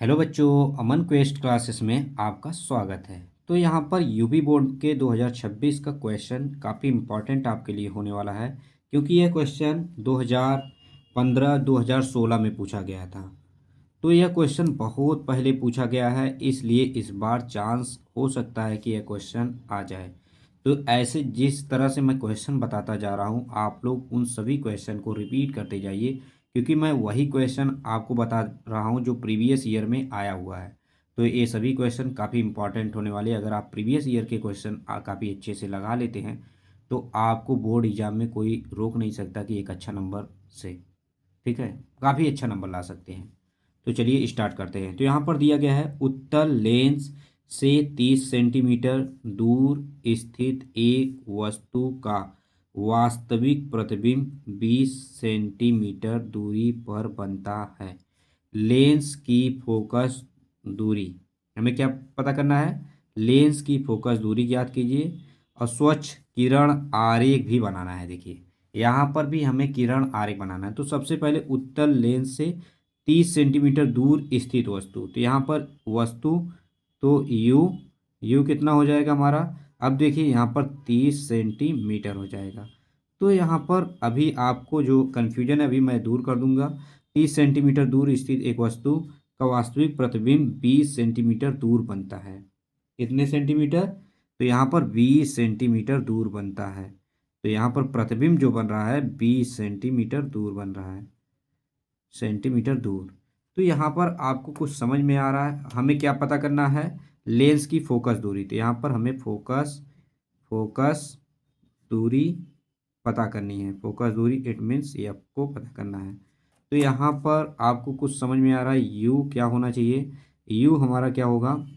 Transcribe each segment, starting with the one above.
Hello बच्चों, अमन quest classes में आपका स्वागत है। तो यहाँ पर यूपी बोर्ड के 2026 का क्वेश्चन काफ़ी इम्पोर्टेंट आपके लिए होने वाला है, क्योंकि यह क्वेश्चन 2015-2016 में पूछा गया था। तो यह क्वेश्चन बहुत पहले पूछा गया है, इसलिए इस बार चांस हो सकता है कि यह क्वेश्चन आ जाए। तो ऐसे जिस तरह से मैं क्वेश्चन बताता जा रहा हूँ, आप लोग उन सभी क्वेश्चन को रिपीट करते जाइए, क्योंकि मैं वही क्वेश्चन आपको बता रहा हूँ जो प्रीवियस ईयर में आया हुआ है। तो ये सभी क्वेश्चन काफ़ी इंपॉर्टेंट होने वाले हैं। अगर आप प्रीवियस ईयर के क्वेश्चन काफ़ी अच्छे से लगा लेते हैं तो आपको बोर्ड एग्जाम में कोई रोक नहीं सकता कि एक अच्छा नंबर से, ठीक है, काफ़ी अच्छा नंबर ला सकते हैं। तो चलिए स्टार्ट करते हैं। तो यहाँ पर दिया गया है, उत्तल लेंस से 30 सेंटीमीटर दूर स्थित एक वस्तु का वास्तविक प्रतिबिंब 20 सेंटीमीटर दूरी पर बनता है। लेंस की फोकस दूरी, हमें क्या पता करना है? लेंस की फोकस दूरी ज्ञात कीजिए और स्वच्छ किरण आरेख भी बनाना है। देखिए यहाँ पर भी हमें किरण आरेख बनाना है। तो सबसे पहले उत्तल लेंस से 30 सेंटीमीटर दूर स्थित वस्तु, तो यहाँ पर वस्तु तो यू कितना हो जाएगा हमारा? अब देखिए यहाँ पर 30 सेंटीमीटर हो जाएगा। तो यहाँ पर अभी आपको जो कन्फ्यूजन है अभी मैं दूर कर दूंगा। 30 सेंटीमीटर दूर स्थित एक वस्तु का वास्तविक प्रतिबिंब 20 सेंटीमीटर दूर बनता है। कितने सेंटीमीटर? तो यहाँ पर 20 सेंटीमीटर दूर बनता है। तो यहाँ पर प्रतिबिंब जो बन रहा है 20 सेंटीमीटर दूर बन रहा है, सेंटीमीटर दूर। तो यहाँ पर आपको कुछ समझ में आ रहा है? हमें क्या पता करना है? लेंस की फोकस दूरी। तो यहाँ पर हमें फोकस दूरी पता करनी है। फोकस दूरी इट मीन्स ये आपको पता करना है। तो यहाँ पर आपको कुछ समझ में आ रहा है? यू क्या होना चाहिए? यू हमारा क्या होगा?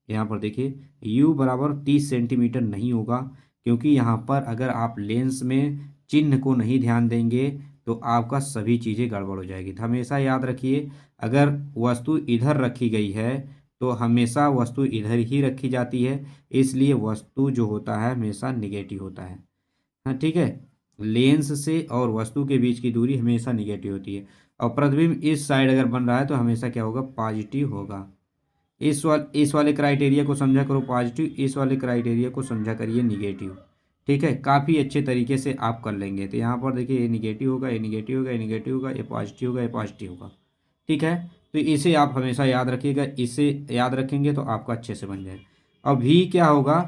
यहाँ पर देखिए u बराबर 30 सेंटीमीटर नहीं होगा, क्योंकि यहाँ पर अगर आप लेंस में चिन्ह को नहीं ध्यान देंगे तो आपका सभी चीज़ें गड़बड़ हो जाएगी। तो हमेशा याद रखिए, अगर वस्तु इधर रखी गई है तो हमेशा वस्तु इधर ही रखी जाती है, इसलिए वस्तु जो होता है हमेशा निगेटिव होता है। हाँ ठीक है, लेंस से और वस्तु के बीच की दूरी हमेशा निगेटिव होती है। और प्रतिबिंब इस साइड अगर बन रहा है तो हमेशा क्या होगा? पॉजिटिव होगा। इस वाले क्राइटेरिया को समझा करो पॉजिटिव, इस वाले क्राइटेरिया को समझा करिए निगेटिव। ठीक है, काफ़ी अच्छे तरीके से आप कर लेंगे। तो यहाँ पर देखिए ये निगेटिव होगा, ये निगेटिव होगा, ये निगेटिव होगा, ये पॉजिटिव होगा, ये पॉजिटिव होगा। ठीक है, तो इसे आप हमेशा याद रखिएगा। इसे याद रखेंगे तो आपका अच्छे से बन जाएगा। अब भी क्या होगा?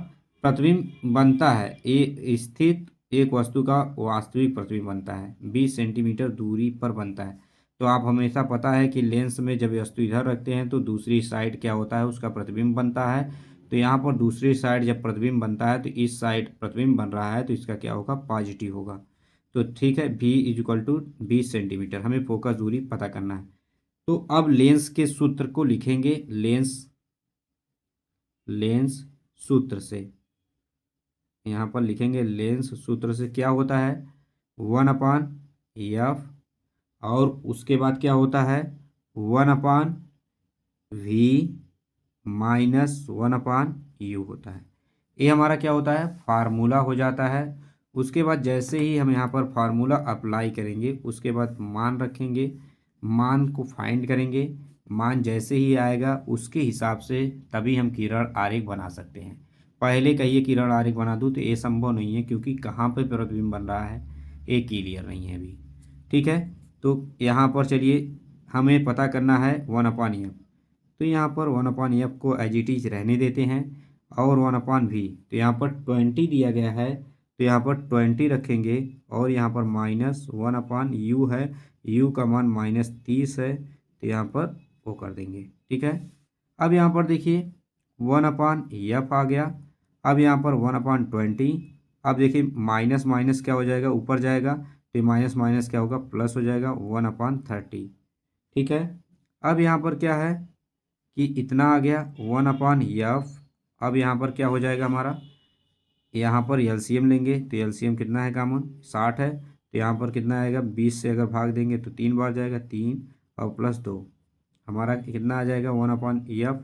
प्रतिबिंब बनता है, ये स्थित एक वस्तु का वास्तविक प्रतिबिंब बनता है 20 सेंटीमीटर दूरी पर बनता है। तो आप हमेशा पता है कि लेंस में जब वस्तु इधर रखते हैं तो दूसरी साइड क्या होता है? उसका प्रतिबिंब बनता है। तो यहाँ पर दूसरी साइड जब प्रतिबिंब बनता है तो इस साइड प्रतिबिंब बन रहा है तो इसका क्या होगा? पॉजिटिव होगा। तो ठीक है, v इजिकल टू 20 सेंटीमीटर, हमें फोकस दूरी पता करना है। तो अब लेंस के सूत्र को लिखेंगे। लेंस सूत्र से यहाँ पर लिखेंगे, लेंस सूत्र से क्या होता है? 1/f, और उसके बाद क्या होता है? 1/v माइनस 1/u होता है। ये हमारा क्या होता है? फार्मूला हो जाता है। उसके बाद जैसे ही हम यहाँ पर फार्मूला अप्लाई करेंगे उसके बाद मान रखेंगे, मान को फाइंड करेंगे। मान जैसे ही आएगा उसके हिसाब से तभी हम किरण आरेख बना सकते हैं। पहले कहिए किरण आरेख बना दूँ तो ये संभव नहीं है, क्योंकि कहाँ पे प्रतिबिंब बन रहा है ये क्लियर नहीं है अभी। ठीक है, तो यहाँ पर चलिए हमें पता करना है 1/f। तो यहाँ पर 1/f को एज इट इज रहने देते हैं, और 1/v, तो यहाँ पर 20 दिया गया है तो यहाँ पर 20 रखेंगे, और यहाँ पर माइनस 1/u है, u का मान -30 है, तो यहाँ पर वो कर देंगे। ठीक है, अब यहाँ पर देखिए 1/f आ गया। अब यहाँ पर 1/20, अब देखिए माइनस माइनस क्या हो जाएगा? ऊपर जाएगा, तो माइनस माइनस क्या होगा? प्लस हो जाएगा 1/30। ठीक है, अब यहाँ पर क्या है कि इतना आ गया 1/f। अब यहाँ पर क्या हो जाएगा हमारा? यहाँ पर एलसीएम लेंगे तो एलसीएम कितना है? कॉमन 60 है, तो यहाँ पर कितना आएगा? 20 से अगर भाग देंगे तो 3 बार जाएगा, 3 और प्लस 2, हमारा कितना आ जाएगा? 1/f।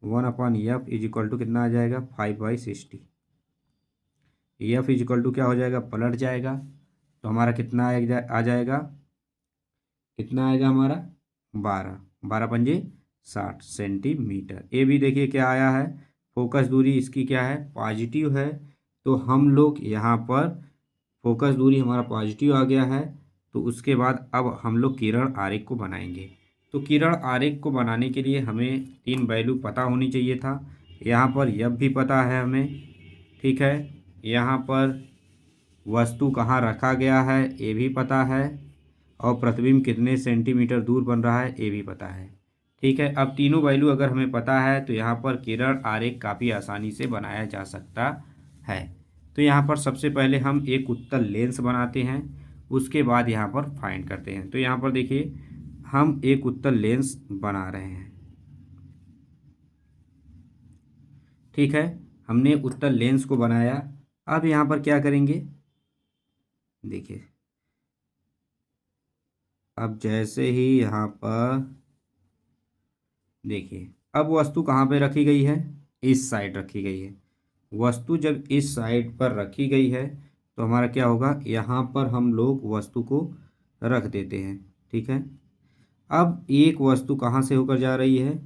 1/f is equal to कितना आ जाएगा? 5/60। एफ इज इक्वल टू क्या हो जाएगा? पलट जाएगा, तो हमारा कितना आ जाएगा? कितना आएगा हमारा? 12। 12 पंजे 60 सेंटीमीटर। ए भी देखिए क्या आया है, फोकस दूरी इसकी क्या है, पॉजिटिव है। तो हम लोग यहाँ पर फोकस दूरी हमारा पॉजिटिव आ गया है। तो उसके बाद अब हम लोग किरण आरेख को बनाएंगे। तो किरण आरेख को बनाने के लिए हमें 3 वैल्यू पता होनी चाहिए था। यहाँ पर यह भी पता है हमें, ठीक है। यहाँ पर वस्तु कहाँ रखा गया है ये भी पता है, और प्रतिबिंब कितने सेंटीमीटर दूर बन रहा है ये भी पता है, ठीक है। अब तीनों वैल्यू अगर हमें पता है तो यहाँ पर किरण आरेख काफ़ी आसानी से बनाया जा सकता है। तो यहाँ पर सबसे पहले हम एक उत्तल लेंस बनाते हैं, उसके बाद यहाँ पर फाइंड करते हैं। तो यहाँ पर देखिए हम एक उत्तल लेंस बना रहे हैं, ठीक है। हमने उत्तल लेंस को बनाया। अब यहाँ पर क्या करेंगे, देखिए अब जैसे ही यहाँ पर देखिए, अब वस्तु कहाँ पे रखी गई है, इस साइड रखी गई है। वस्तु जब इस साइड पर रखी गई है तो हमारा क्या होगा, यहाँ पर हम लोग वस्तु को रख देते हैं, ठीक है। अब एक वस्तु कहाँ से होकर जा रही है,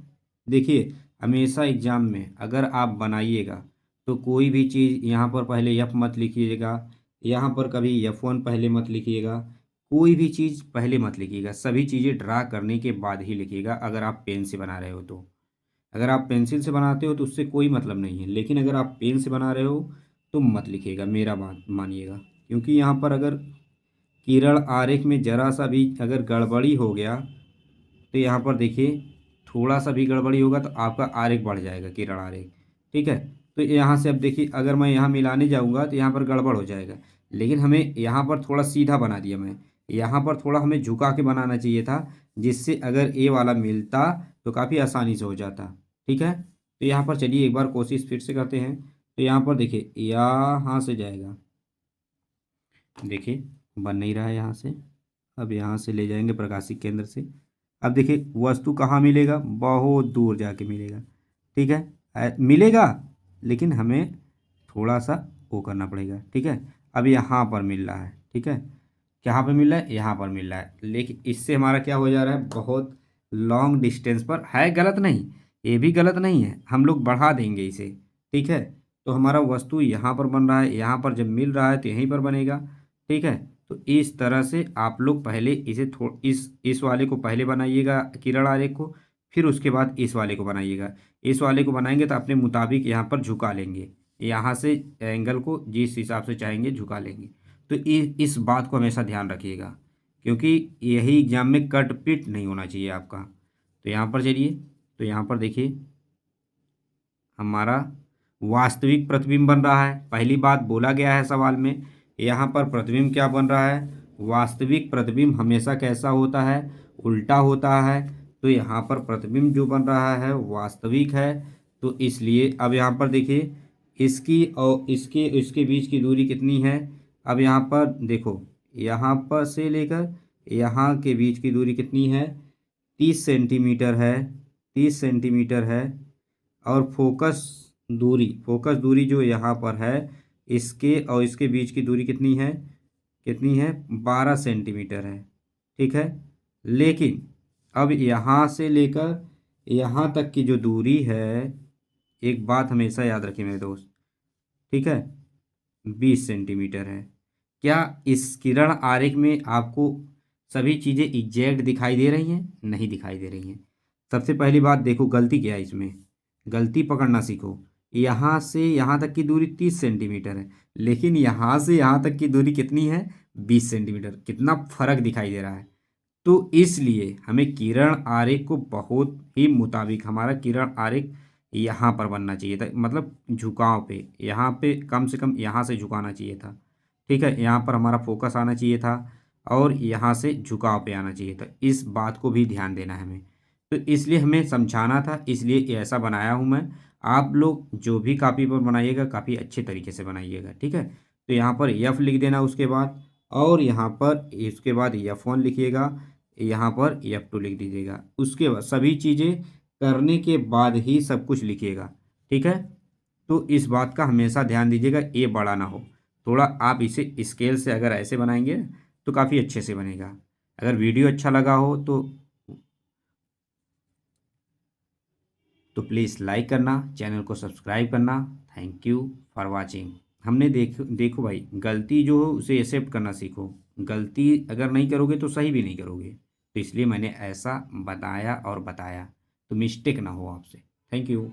देखिए हमेशा एग्जाम में अगर आप बनाइएगा तो कोई भी चीज़ यहाँ पर पहले एफ मत लिखिएगा, यहाँ पर कभी F1 पहले मत लिखिएगा, कोई भी चीज़ पहले मत लिखिएगा, सभी चीज़ें ड्रा करने के बाद ही लिखिएगा। अगर आप पेन से बना रहे हो तो, अगर आप पेंसिल से बनाते हो तो उससे कोई मतलब नहीं है, लेकिन अगर आप पेन से बना रहे हो तो मत लिखिएगा, मेरा बात मानिएगा। क्योंकि यहाँ पर अगर किरण आरेख में जरा सा भी अगर गड़बड़ी हो गया तो यहाँ पर देखिए थोड़ा सा भी गड़बड़ी होगा तो आपका आरेख बढ़ जाएगा, किरण आरेख, ठीक है। तो यहाँ से अब देखिए अगर मैं यहाँ मिलाने जाऊँगा तो यहाँ पर गड़बड़ हो जाएगा, लेकिन हमें यहाँ पर थोड़ा सीधा बना दिया मैं, यहाँ पर थोड़ा हमें झुका के बनाना चाहिए था, जिससे अगर ए वाला मिलता तो काफ़ी आसानी से हो जाता, ठीक है। तो यहाँ पर चलिए एक बार कोशिश फिर से करते हैं। तो यहाँ पर देखिए यहाँ से जाएगा, देखिए बन नहीं रहा है यहाँ से। अब यहाँ से ले जाएंगे प्रकाशिक केंद्र से। अब देखिए वस्तु कहाँ मिलेगा, बहुत दूर जाके मिलेगा, ठीक है। मिलेगा लेकिन हमें थोड़ा सा वो करना पड़ेगा, ठीक है। अब यहाँ पर मिल रहा है, ठीक है। कहाँ पे मिल रहा है, यहाँ पर मिल रहा है, लेकिन इससे हमारा क्या हो जा रहा है, बहुत लॉन्ग डिस्टेंस पर है, गलत नहीं, ये भी गलत नहीं है, हम लोग बढ़ा देंगे इसे, ठीक है। तो हमारा वस्तु यहाँ पर बन रहा है, यहाँ पर जब मिल रहा है तो यहीं पर बनेगा, ठीक है। तो इस तरह से आप लोग पहले इसे इस वाले को पहले बनाइएगा किरण आरेख को, फिर उसके बाद इस वाले को बनाइएगा। इस वाले को बनाएंगे तो अपने मुताबिक यहाँ पर झुका लेंगे, यहाँ से एंगल को जिस हिसाब से चाहेंगे झुका लेंगे। तो इस बात को हमेशा ध्यान रखिएगा, क्योंकि यही एग्जाम में कट पिट नहीं होना चाहिए आपका। तो यहाँ पर चलिए, तो यहाँ पर देखिए हमारा वास्तविक प्रतिबिंब बन रहा है। पहली बात बोला गया है सवाल में, यहाँ पर प्रतिबिंब क्या बन रहा है, वास्तविक प्रतिबिंब हमेशा कैसा होता है, उल्टा होता है। तो यहाँ पर प्रतिबिंब जो बन रहा है वास्तविक है। तो इसलिए अब यहाँ पर देखिए इसकी और इसके इसके बीच की दूरी कितनी है। अब यहाँ पर देखो, यहाँ पर से लेकर यहाँ के बीच की दूरी कितनी है, 30 सेंटीमीटर है, 30 सेंटीमीटर है। और फोकस दूरी जो यहाँ पर है, इसके और इसके बीच की दूरी कितनी है 12 सेंटीमीटर है, ठीक है। लेकिन अब यहाँ से लेकर यहाँ तक की जो दूरी है, एक बात हमेशा याद रखिए मेरे दोस्त, ठीक है, 20 सेंटीमीटर है। क्या इस किरण आरेख में आपको सभी चीज़ें एग्जैक्ट दिखाई दे रही हैं, नहीं दिखाई दे रही हैं। सबसे पहली बात देखो गलती क्या है इसमें, गलती पकड़ना सीखो। यहाँ से यहाँ तक की दूरी 30 सेंटीमीटर है, लेकिन यहाँ से यहाँ तक की दूरी कितनी है, 20 सेंटीमीटर, कितना फर्क दिखाई दे रहा है। तो इसलिए हमें किरण आरेख को बहुत ही मुताबिक, हमारा किरण आरेख यहाँ पर बनना चाहिए था, मतलब झुकाव पे, यहाँ पे कम से कम यहाँ से झुकाना चाहिए था, ठीक है। यहाँ पर हमारा फोकस आना चाहिए था और यहाँ से झुकाव पे आना चाहिए था। इस बात को भी ध्यान देना है हमें। तो इसलिए हमें समझाना था, इसलिए ये ऐसा बनाया हूँ मैं। आप लोग जो भी कॉपी पर बनाइएगा काफ़ी अच्छे तरीके से बनाइएगा, ठीक है। तो यहाँ पर एफ लिख देना उसके बाद, और यहाँ पर इसके बाद F1 लिखिएगा, यहाँ पर F2 लिख दीजिएगा। उसके बाद सभी चीज़ें करने के बाद ही सब कुछ लिखिएगा, ठीक है। तो इस बात का हमेशा ध्यान दीजिएगा, ए बड़ा ना हो। थोड़ा आप इसे स्केल से अगर ऐसे बनाएंगे तो काफ़ी अच्छे से बनेगा। अगर वीडियो अच्छा लगा हो तो तो प्लीज़ लाइक करना, चैनल को सब्सक्राइब करना। Thank you for watching. हमने देखो भाई, गलती जो हो उसे एक्सेप्ट करना सीखो। गलती अगर नहीं करोगे तो सही भी नहीं करोगे। तो इसलिए मैंने ऐसा बताया और बताया, तो मिस्टेक ना हो आपसे। Thank you.